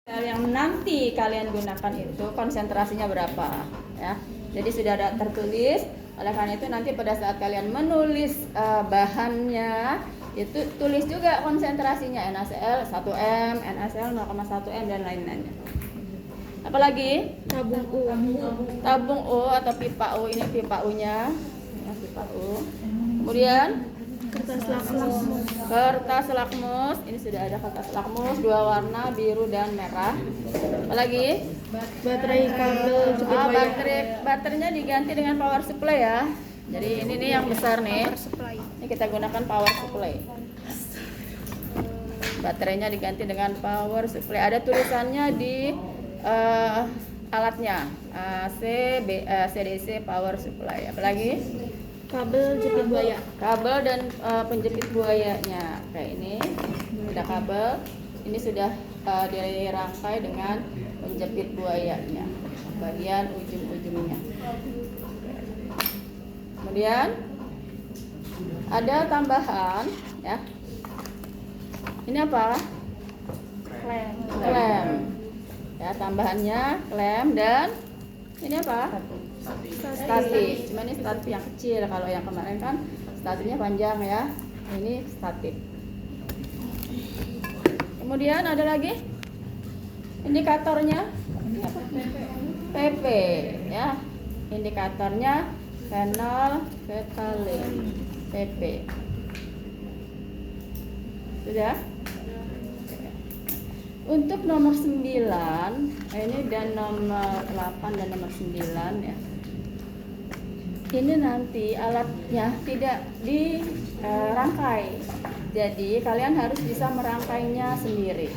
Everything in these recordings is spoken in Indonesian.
Yang nanti kalian gunakan itu konsentrasinya berapa ya. Jadi sudah ada tertulis. Oleh karena itu nanti pada saat kalian menulis bahannya itu tulis juga konsentrasinya NaCl 1M, NaCl 0,1 M dan lain-lainnya. Apalagi tabung U atau pipa U, ini pipa U-nya ya, pipa U. Kemudian kertas lakmus, ini sudah ada kertas lakmus dua warna biru dan merah. Apalagi baterai kabel jepit wayar. Baterainya diganti dengan power supply ya. Jadi ini nih yang besar nih. Ini kita gunakan power supply. Baterainya diganti dengan power supply. Ada tulisannya di alatnya CDC power supply. Apalagi Kabel jepit buaya. Kabel dan penjepit buayanya kayak ini. Sudah kabel. Ini sudah dirangkai dengan penjepit buayanya, bagian ujung-ujungnya. Kemudian ada tambahan ya. Ini apa? Klem. Ya, tambahannya klem dan ini apa? Statif. Cuma ini statif yang kecil. Kalau yang kemarin kan statifnya panjang ya. Ini statif. Kemudian ada lagi indikatornya PP ya. Indikatornya fenol phthalein PP. Sudah? Untuk nomor 9 ini dan nomor 8 dan nomor 9 ya. Ini nanti alatnya tidak dirangkai. Jadi kalian harus bisa merangkainya sendiri.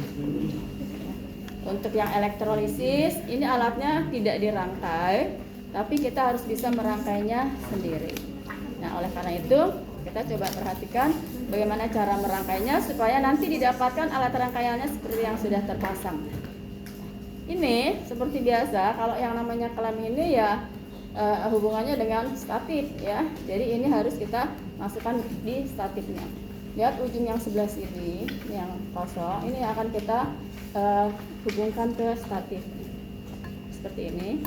Untuk yang elektrolisis, ini alatnya tidak dirangkai, tapi kita harus bisa merangkainya sendiri. Nah, oleh karena itu, kita coba perhatikan bagaimana cara merangkainya supaya nanti didapatkan alat rangkaiannya seperti yang sudah terpasang. Ini seperti biasa, kalau yang namanya klem ini ya hubungannya dengan statif ya. Jadi ini harus kita masukkan di statifnya. Lihat ujung yang sebelah sini yang kosong, ini akan kita hubungkan ke statif seperti ini.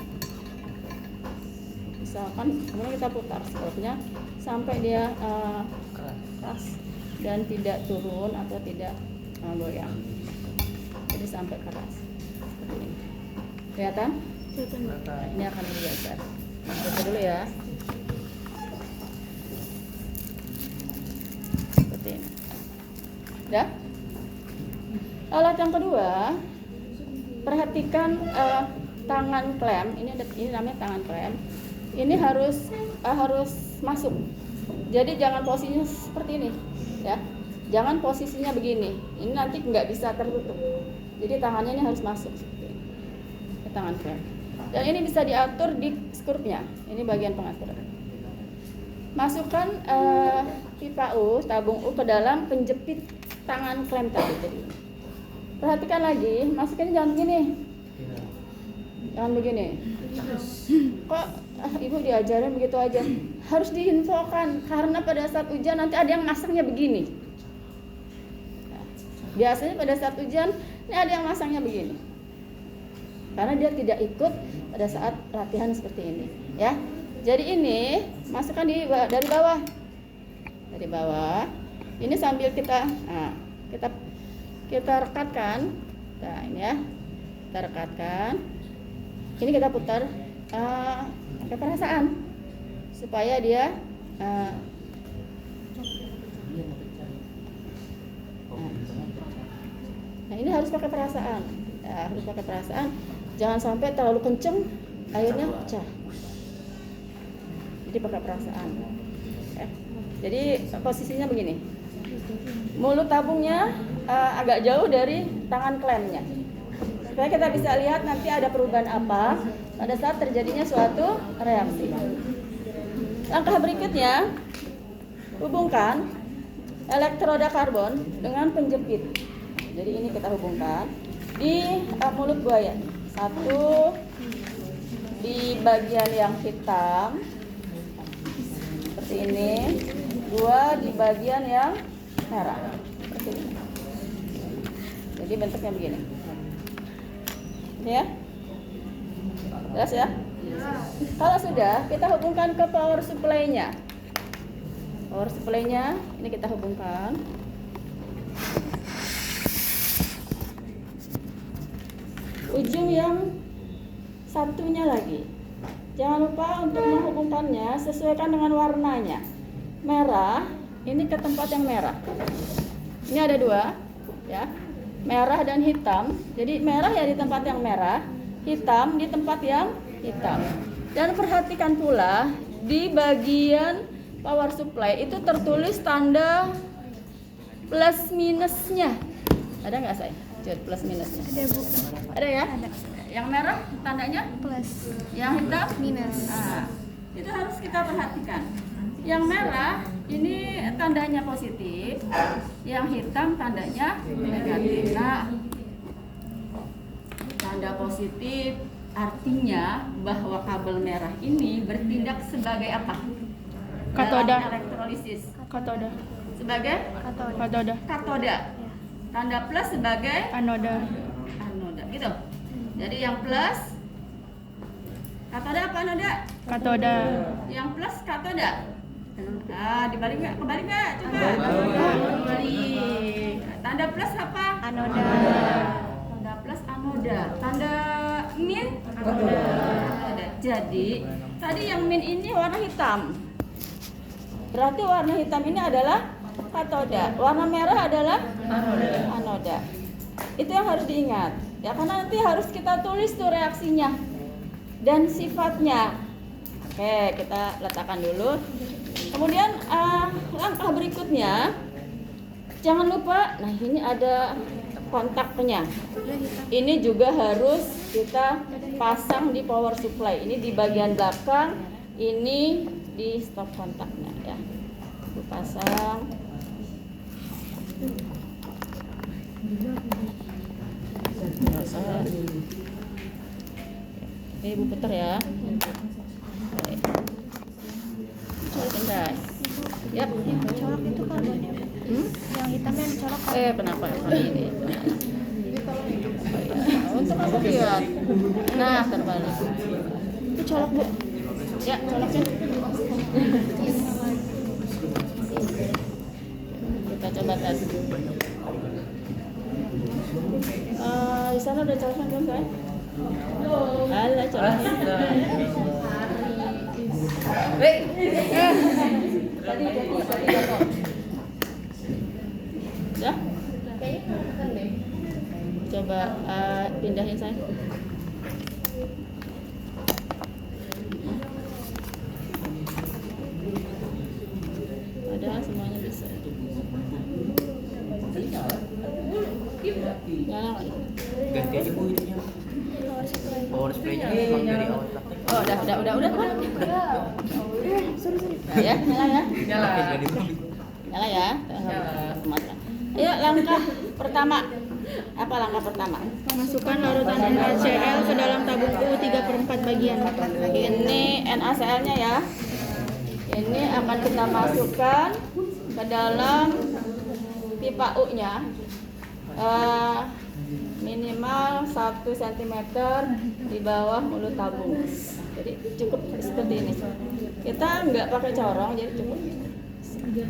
Misalkan kemudian kita putar sepertinya sampai dia keras dan tidak turun atau tidak goyang. Jadi sampai keras seperti ini. Kelihatan? Ini akan digeser. Coba dulu ya. Seperti ini. Udah? Alat yang kedua, perhatikan tangan klem. Ini namanya tangan klem. Ini harus masuk. Jadi jangan posisinya seperti ini, ya. Jangan posisinya begini. Ini nanti nggak bisa tertutup. Jadi tangannya ini harus masuk seperti ini. Ke tangan klem. Dan ini bisa diatur di skrupnya. Ini bagian pengaturan. Masukkan pipa U, tabung U ke dalam penjepit tangan klem tadi. Jadi perhatikan lagi, masukin jangan begini. Jangan begini. Kok ibu diajarin begitu aja? Harus diinfokan karena pada saat ujian nanti ada yang masangnya begini. Biasanya pada saat ujian ini ada yang masangnya begini. Karena dia tidak ikut pada saat latihan seperti ini, ya. Jadi ini masukkan dari bawah. Dari bawah. Ini sambil kita rekatkan. Nah, ini ya. Kita rekatkan. Ini kita putar pakai perasaan supaya dia nah ini harus pakai perasaan. Ya, harus pakai perasaan. Jangan sampai terlalu kenceng airnya pecah. Jadi pakai perasaan. Jadi posisinya begini. Mulut tabungnya agak jauh dari tangan klemnya. Supaya kita bisa lihat nanti ada perubahan apa pada saat terjadinya suatu reaksi. Langkah berikutnya, hubungkan elektroda karbon dengan penjepit. Jadi ini kita hubungkan di mulut buaya. Satu di bagian yang hitam seperti ini, dua di bagian yang merah seperti ini. Jadi bentuknya begini. Ya, jelas ya? Kalau sudah, kita hubungkan ke power supply-nya. Power supply-nya ini kita hubungkan. Ujung yang satunya lagi. Jangan lupa untuk menghubungkannya sesuaikan dengan warnanya. Merah, ini ke tempat yang merah. Ini ada dua, ya. Merah dan hitam. Jadi merah ya di tempat yang merah, hitam di tempat yang hitam. Dan perhatikan pula di bagian power supply itu tertulis tanda plus minusnya. Ada nggak saya? Coba plus minusnya. Ada Bu. Ada ya? Ada. Yang merah tandanya Plus. yang hitam Minus. nah, itu harus kita perhatikan. Yang merah ini tandanya positif, yang hitam tandanya negatif. Nah, tanda positif artinya bahwa kabel merah ini bertindak sebagai apa? Katoda. Dalam elektrolisis. Katoda. Sebagai Katoda. katoda. Tanda plus sebagai Anoda. anoda, gitu. Jadi yang plus katoda apa anoda? Katoda. Yang plus katoda. Ah, dibalik nggak? Kebalik nggak? Coba. Kebalik. Tanda plus apa? Anoda. Tanda plus anoda. Tanda min? Anoda. Jadi tadi yang min ini warna hitam. Berarti warna hitam ini adalah katoda. Warna merah adalah anoda. Itu yang harus diingat. Ya, karena nanti harus kita tulis tuh reaksinya dan sifatnya. Oke, kita letakkan dulu. Kemudian langkah berikutnya, jangan lupa, nah ini ada kontaknya. Ini juga harus kita pasang di power supply. Ini di bagian belakang, ini di stop kontaknya ya. Kita pasang. Ini Ibu putar ya. Pindah. Yap. Colok itu kabelnya. Yang hitamnya dicolok. Kenapa ini? Untuk apa lihat? Nah, terbalik. Itu colok Bu. Ya, coloknya. Kita coba tes. Di sana udah coloknya belum, Say? Ada coloknya. Tadi jatuh. Ya? Coba pindahin saya. Padahal semuanya bisa. Nyala nggak? Ganti aja Bu itunya. Power supply-nya memang dari awal praktek. Oh, udah. Sorry. Nah, ya, nyala ya. Nyala ya. Nyala. Ayo langkah pertama. Apa langkah pertama? Masukkan larutan NaCl ke dalam tabung U 3/4 bagian. Ini NaCl-nya ya. Ini akan kita masukkan ke dalam pipa U-nya. Minimal 1 cm di bawah mulut tabung. Jadi cukup seperti ini. Kita nggak pakai corong, jadi cukup. Dia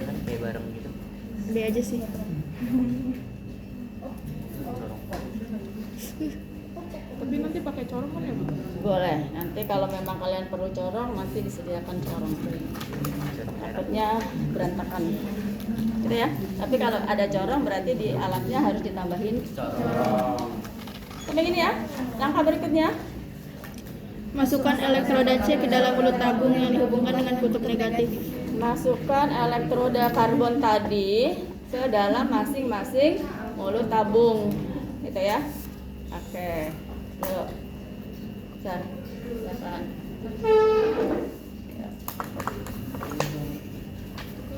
kan kayak bareng gitu. B aja sih. Tapi nanti pakai corong kan ya Bu? Boleh. Nanti kalau memang kalian perlu corong, nanti disediakan corong. Takutnya berantakan. Gitu ya. Tapi kalau ada corong berarti di alatnya harus ditambahin corong. Sampai gini ya. Langkah berikutnya. Masukkan elektroda C ke dalam mulut tabung yang dihubungkan dengan kutub negatif. Masukkan elektroda karbon tadi ke dalam masing-masing mulut tabung. Gitu ya. Oke. Yuk. Silakan.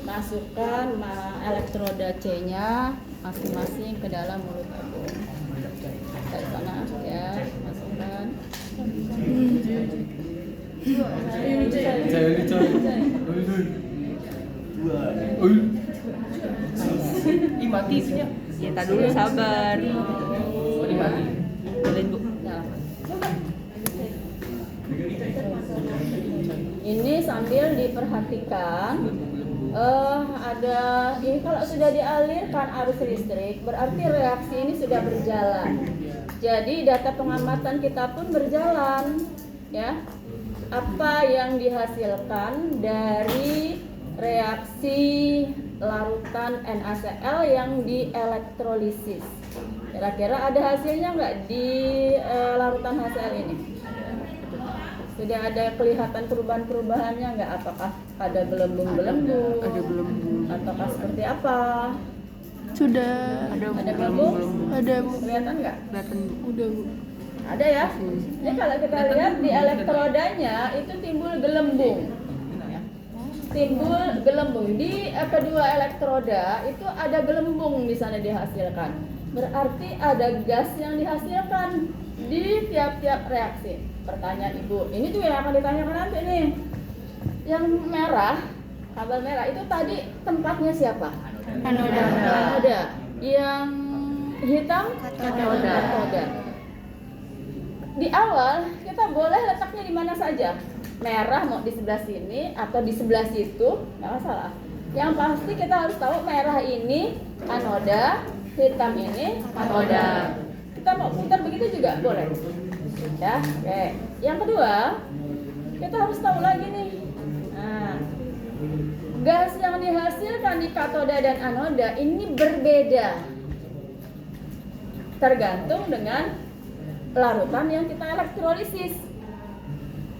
Masukkan elektroda C-nya masing-masing ke dalam mulut tabung. Dari sana ya, masukkan. hati itu ya. Ya tak dulu sabar. Oh di hati. Boleh Bu. Nah, coba. Ini sambil diperhatikan ada ini kalau sudah dialirkan arus listrik berarti reaksi ini sudah berjalan. Jadi data pengamatan kita pun berjalan, ya. Apa yang dihasilkan dari reaksi larutan NaCl yang dielektrolisis? Kira-kira ada hasilnya nggak di larutan HCl ini? Sudah ada kelihatan perubahan-perubahannya nggak? Apakah ada gelembung-gelembung? Ada gelembung. Ataukah seperti apa? Sudah Ada gelembung? ada Bu. Kelihatan nggak? Kelihatan Bu. Udah Bu. Ada ya? Jadi kalau kita lihat di elektrodanya itu timbul gelembung. Ya. Timbul gelembung di kedua elektroda itu ada gelembung di sana dihasilkan. Berarti ada gas yang dihasilkan di tiap-tiap reaksi. Pertanyaan Ibu, ini juga yang akan ditanyakan nanti nih. Yang merah, kabel merah itu tadi tempatnya siapa? Anoda. Ada. Yang hitam katoda. Di awal kita boleh letaknya di mana saja. Merah mau di sebelah sini atau di sebelah situ, nggak masalah. Yang pasti kita harus tahu merah ini anoda, hitam ini katoda. Kita mau putar begitu juga boleh. Ya, oke. Yang kedua, kita harus tahu lagi nih. Nah, gas yang dihasilkan di katoda dan anoda ini berbeda. Tergantung dengan larutan yang kita elektrolisis.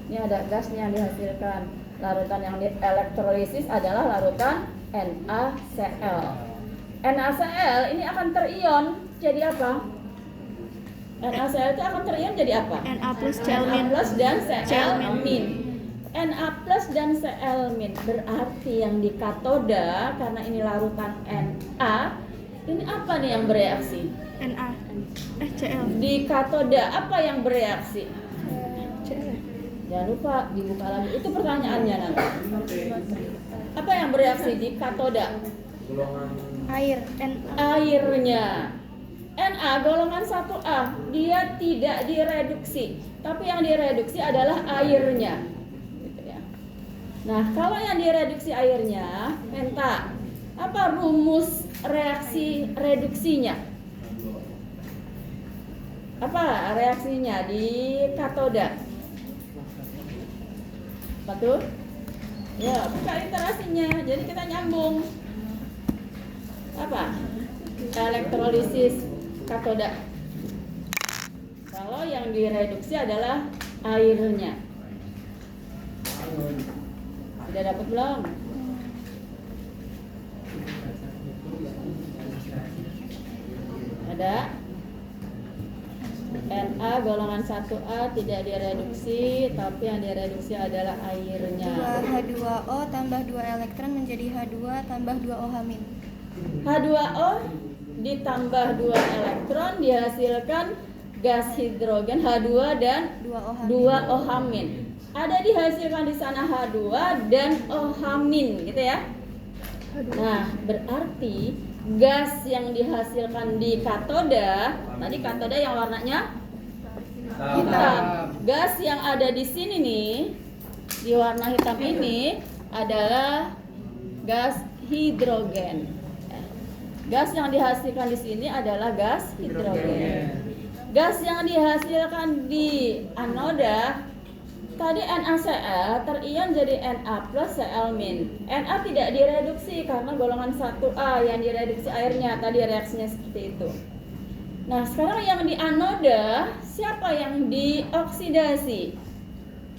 Ini ada gasnya yang dihasilkan. Larutan yang dielektrolisis adalah larutan NaCl. NaCl ini akan terion jadi apa? NaCl itu akan terion jadi apa? Na plus Na Cl-min. plus dan Cl Cl-min. min. Na plus dan Cl min berarti yang di katoda karena ini larutan Na, ini apa nih yang bereaksi? Na. Cl. Di katoda apa yang bereaksi? Cl. Jangan lupa dibuka lagi. Itu pertanyaannya nanti. Apa yang bereaksi di katoda? Air. Na. Airnya. Na golongan 1A, dia tidak direduksi, tapi yang direduksi adalah airnya. Gitu ya. Nah, kalau yang direduksi airnya, Penta, apa rumus reaksi reduksinya? Apa reaksinya di katoda? Apa tuh? Ya, buka literasinya. Jadi kita nyambung. Apa? Elektrolisis katoda. Kalau yang direduksi adalah airnya. Sudah dapat belum? Ada? Na golongan 1A tidak direduksi, tapi yang direduksi adalah airnya. 2H2O tambah 2 elektron menjadi H2 tambah 2 OH-. H2O ditambah 2 elektron dihasilkan gas hidrogen H2 dan 2 OH-. 2 OH-. Ada dihasilkan di sana H2 dan OH- gitu ya. Nah, berarti gas yang dihasilkan di katoda, tadi katoda yang warnanya hitam. Gas yang ada di sini nih, di warna hitam ini adalah gas hidrogen. Gas yang dihasilkan di sini adalah gas hidrogen. Gas yang dihasilkan di anoda tadi NaCl terion jadi Na plus Cl min. Na tidak direduksi karena golongan 1A, yang direduksi airnya, tadi reaksinya seperti itu. Nah, sekarang yang di anoda siapa yang dioksidasi?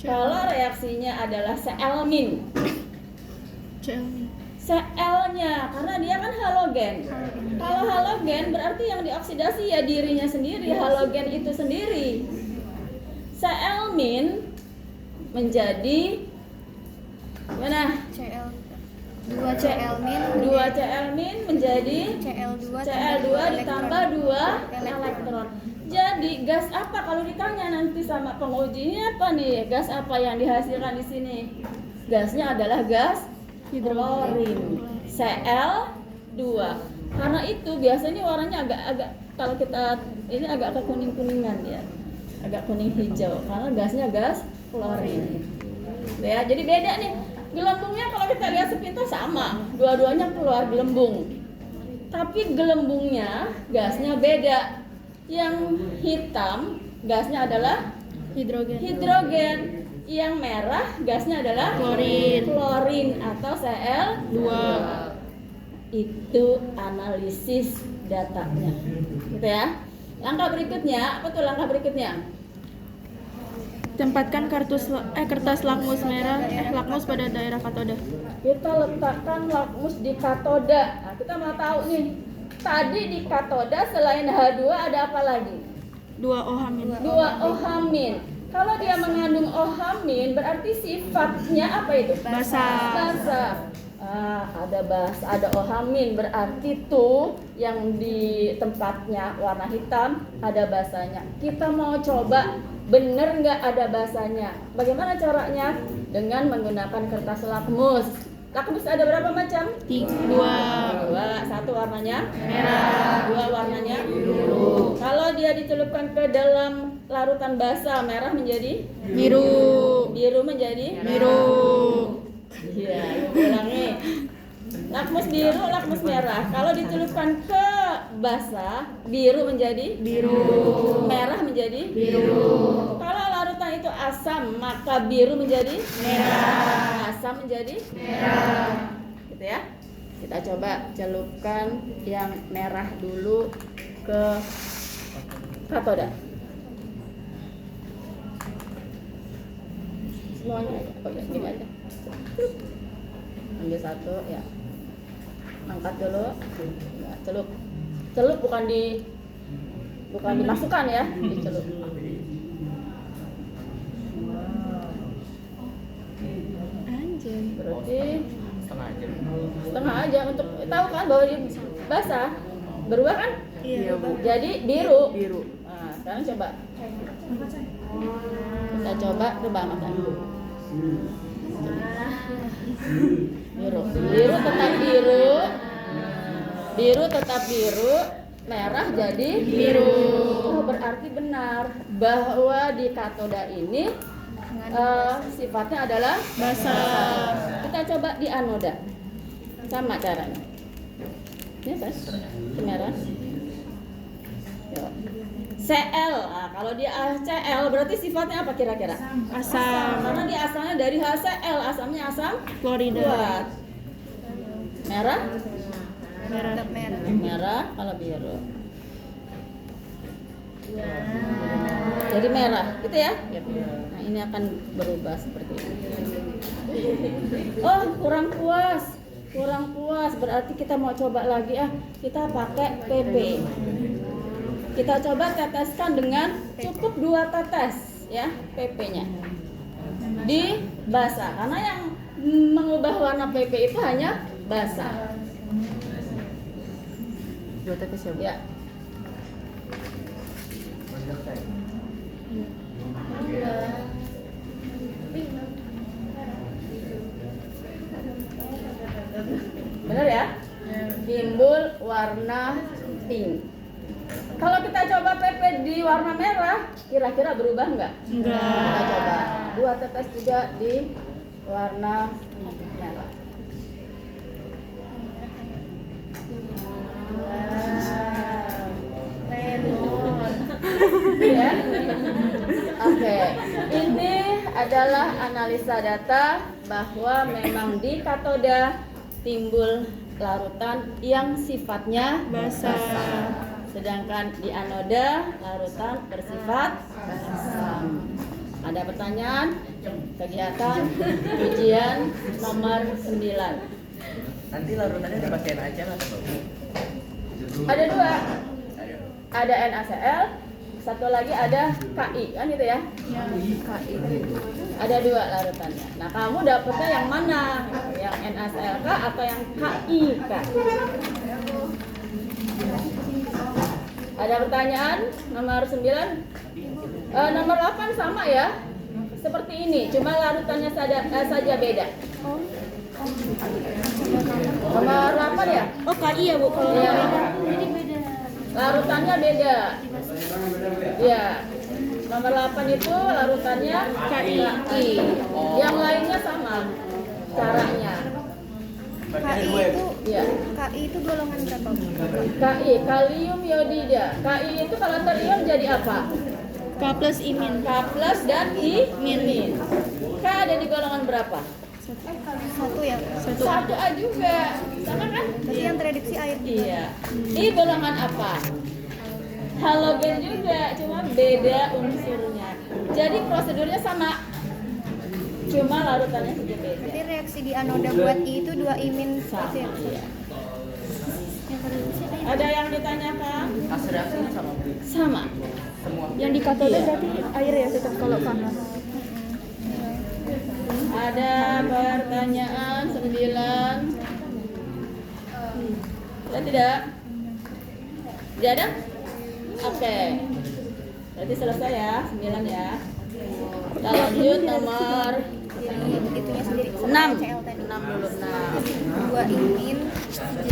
Kalau reaksinya adalah Cl min. Cl-min. Cl-nya karena dia kan halogen. Kalau halogen berarti yang dioksidasi ya dirinya sendiri, halogen itu sendiri. Cl min menjadi mana? Cl 2 Cl-min 2 Cl-min menjadi Cl2 Cl2 ditambah 2 elektron. Jadi gas apa kalau ditanya nanti sama pengujinya apa nih? Gas apa yang dihasilkan di sini? Gasnya adalah gas klorin. Cl2. Karena itu biasanya warnanya agak kalau kita ini agak ke kuning-kuningan ya. Agak kuning hijau karena gasnya gas klorin. Ya, jadi beda nih. Gelembungnya kalau kita lihat sepintas sama, dua-duanya keluar gelembung. Tapi gelembungnya gasnya beda. Yang hitam gasnya adalah hidrogen. Yang merah gasnya adalah klorin atau Cl2. Itu analisis datanya. Gitu ya. Langkah berikutnya, apa tuh langkah berikutnya? Tempatkan kertas lakmus merah lakmus pada daerah katoda. Kita letakkan lakmus di katoda. Nah, kita mau tahu nih. Tadi di katoda selain H2 ada apa lagi? 2O hamin. 2O hamin. Kalau dia mengandung O hamin berarti sifatnya apa itu? Basah. Ada O hamin berarti tuh yang di tempatnya warna hitam ada basanya. Kita mau coba bener nggak ada basanya. Bagaimana caranya? Dengan menggunakan kertas lakmus. Lakmus ada berapa macam? 2. Satu warnanya merah, 2 warnanya biru. Kalau dia dicelupkan ke dalam larutan basah, merah menjadi Biru. biru menjadi Biru. Iya, ulangi. Lakmus biru, lakmus merah. Kalau dicelupkan ke basah, biru menjadi Biru. merah menjadi Biru. Kalau larutan itu asam, maka biru menjadi merah, asam menjadi merah. Gitu ya. Kita coba celupkan yang merah dulu ke katoda. Semuanya aja. Oh ya, gini aja. Ambil satu ya. Angkat dulu. Ya, celup bukan dimasukkan ya, dicelup. Anjir. Berarti setengah aja. setengah aja untuk tahu kan bahwa dia basah. Berubah kan? Iya. Jadi biru. Nah, sekarang coba. Kita coba makan. Biru tetap biru. Biru tetap biru. Merah jadi biru. Oh, berarti benar bahwa di katoda ini sifatnya adalah Basah. Kita coba di anoda. Sama caranya. Ini kan? Merah. Yuk. Cl. Nah, kalau dia Cl berarti sifatnya apa kira-kira? Asam. Karena dia asalnya dari HCl, asamnya asam Klorida. kuat. Merah? Merah. Merah kalau biru. Jadi merah, gitu ya? Nah, ini akan berubah seperti ini. Oh, kurang puas. Berarti kita mau coba lagi kita pakai PP. Kita coba teteskan dengan cukup 2 tetes ya PP-nya di basah, karena yang mengubah warna PP itu hanya basah. 2 tetes ya, Bu? Ya. Benar ya? Timbul warna pink. Kalau kita coba PP di warna merah, kira-kira berubah nggak? Enggak. Kita coba 2 tetes juga di warna merah. Ya. Oke, ini adalah analisa data bahwa memang di katoda timbul larutan yang sifatnya Basah. sedangkan di anoda larutan bersifat asam. Ada pertanyaan? Kegiatan ujian nomor 9. Nanti larutannya dipakai aja atau Bu? Ada 2. Ada NaCl, satu lagi ada Ki, kan gitu ya? Ki. Ada 2 larutannya. Nah, kamu dapetnya yang mana? Yang NaClK atau yang KiK? Ada pertanyaan? Nomor 9? Nomor 8 sama ya? Seperti ini, cuma larutannya saja beda. Nomor 8 ya? Oh, KI ya, Bu. Kalau Iya. Jadi beda. Larutannya beda. Iya. Nomor 8 itu larutannya KI. Yang lainnya sama caranya. KI itu Iya. KI itu golongan berapa? KI, kalium iodida. KI itu kalau terion jadi apa? K plus imin. K plus dan min. K ada di golongan berapa? Satu ya. Satu A juga. Sama kan? Berarti yang tereduksi air. Iya. Ini golongan apa? Halogen juga, cuma beda unsurnya. Jadi prosedurnya sama. Cuma larutannya saja beda. Berarti reaksi di anoda buat I itu 2 imin Sama. ya. Iya. Yang tereduksi air. Ada yang ditanyakan? Hasil reaksinya sama. Sama. Semua. Yang di katode Iya. berarti air ya tetap kalau panas. Ada pertanyaan 9. Ada tidak? Tidak ada? Oke. Berarti selesai ya, 9 ya. Kita lanjut nomor Jadi itunya sendiri 6. CL tadi. 6 dulu. 6. 2 imin jadi